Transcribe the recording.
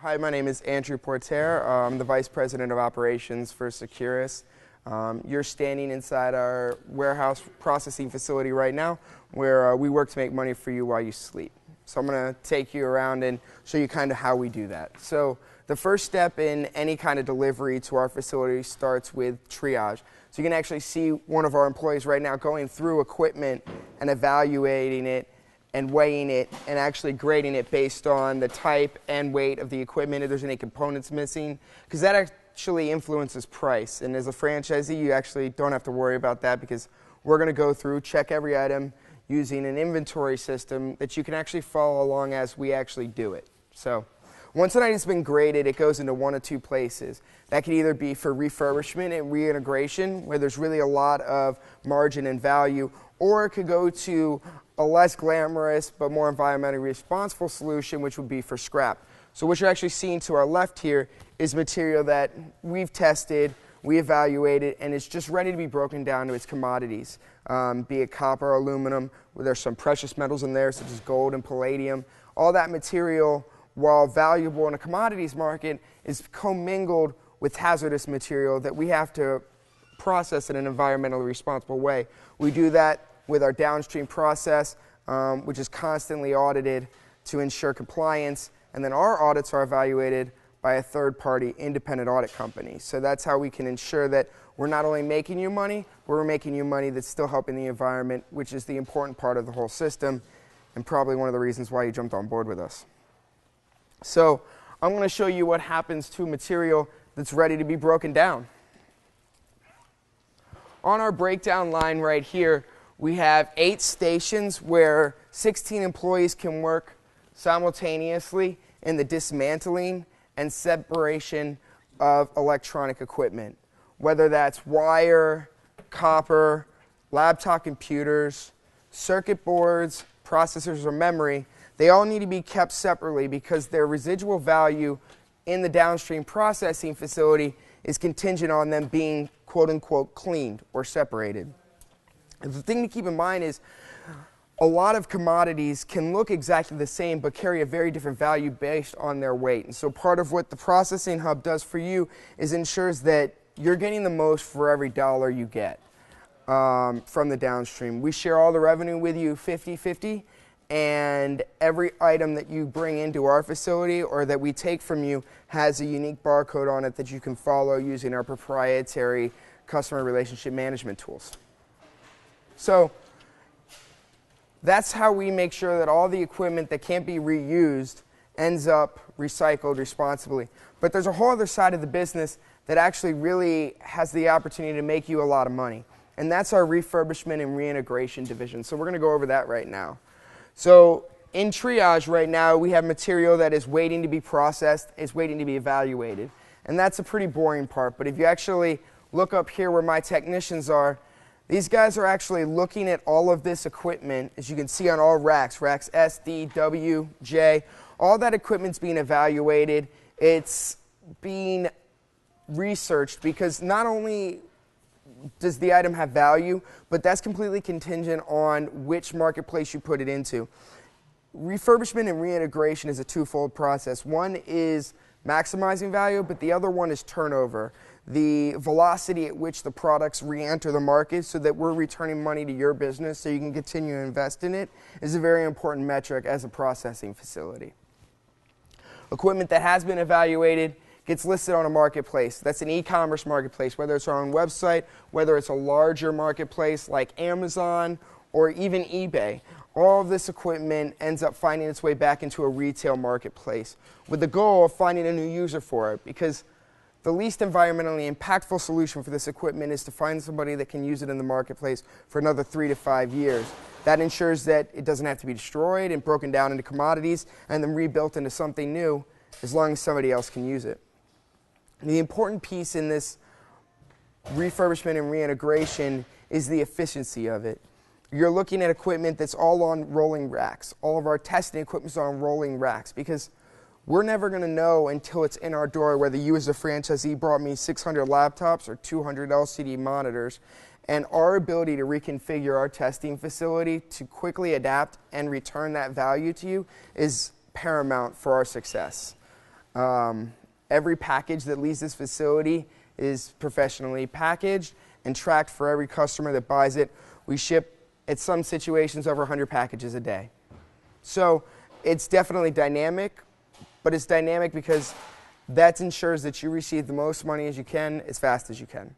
Hi, my name is Andrew Porter. I'm the Vice President of Operations for Securis. You're standing inside our warehouse processing facility right now where we work to make money for you while you sleep. So I'm going to take you around and show you kind of how we do that. So the first step in any kind of delivery to our facility starts with triage. So you can actually see one of our employees right now going through equipment and evaluating it and weighing it and actually grading it based on the type and weight of the equipment, if there's any components missing, because that actually influences price. And as a franchisee, you actually don't have to worry about that because we're going to go through, check every item using an inventory system that you can actually follow along as we actually do it. So once an item's been graded, it goes into one of two places. That could either be for refurbishment and reintegration, where there's really a lot of margin and value, or it could go to a less glamorous but more environmentally responsible solution, which would be for scrap. So what you're actually seeing to our left here is material that we've tested, we evaluated, and it's just ready to be broken down to its commodities, be it copper or aluminum, where there's some precious metals in there, such as gold and palladium. All that material, while valuable in a commodities market, is commingled with hazardous material that we have to process in an environmentally responsible way. We do that with our downstream process, which is constantly audited to ensure compliance, and then our audits are evaluated by a third-party independent audit company. So that's how we can ensure that we're not only making you money, but we're making you money that's still helping the environment, which is the important part of the whole system, and probably one of the reasons why you jumped on board with us. So I'm going to show you what happens to material that's ready to be broken down. On our breakdown line right here, we have 8 stations where 16 employees can work simultaneously in the dismantling and separation of electronic equipment. Whether that's wire, copper, laptop computers, circuit boards, processors, or memory, they all need to be kept separately because their residual value in the downstream processing facility is contingent on them being quote-unquote cleaned or separated. And the thing to keep in mind is a lot of commodities can look exactly the same but carry a very different value based on their weight. And so part of what the processing hub does for you is ensures that you're getting the most for every dollar you get from the downstream. We share all the revenue with you 50-50, and every item that you bring into our facility or that we take from you has a unique barcode on it that you can follow using our proprietary customer relationship management tools. So that's how we make sure that all the equipment that can't be reused ends up recycled responsibly. But there's a whole other side of the business that actually really has the opportunity to make you a lot of money, and that's our refurbishment and reintegration division. So we're going to go over that right now. So in triage right now, we have material that is waiting to be processed, is waiting to be evaluated. And that's a pretty boring part. But if you actually look up here where my technicians are, these guys are actually looking at all of this equipment, as you can see on all racks, racks S, D, W, J. All that equipment's being evaluated. It's being researched because not only does the item have value, but that's completely contingent on which marketplace you put it into. Refurbishment and reintegration is a twofold process. One is maximizing value, but the other one is turnover. The velocity at which the products re-enter the market so that we're returning money to your business so you can continue to invest in it is a very important metric as a processing facility. Equipment that has been evaluated gets listed on a marketplace. That's an e-commerce marketplace, whether it's our own website, whether it's a larger marketplace like Amazon or even eBay. All of this equipment ends up finding its way back into a retail marketplace with the goal of finding a new user for it, because the least environmentally impactful solution for this equipment is to find somebody that can use it in the marketplace for another 3 to 5 years. That ensures that it doesn't have to be destroyed and broken down into commodities and then rebuilt into something new as long as somebody else can use it. And the important piece in this refurbishment and reintegration is the efficiency of it. You're looking at equipment that's all on rolling racks. All of our testing equipment is on rolling racks because we're never going to know until it's in our door whether you as a franchisee brought me 600 laptops or 200 LCD monitors. And our ability to reconfigure our testing facility to quickly adapt and return that value to you is paramount for our success. Every package that leaves this facility is professionally packaged and tracked for every customer that buys it. We ship, at some situations, over 100 packages a day. So it's definitely dynamic, but it's dynamic because that ensures that you receive the most money as you can, as fast as you can.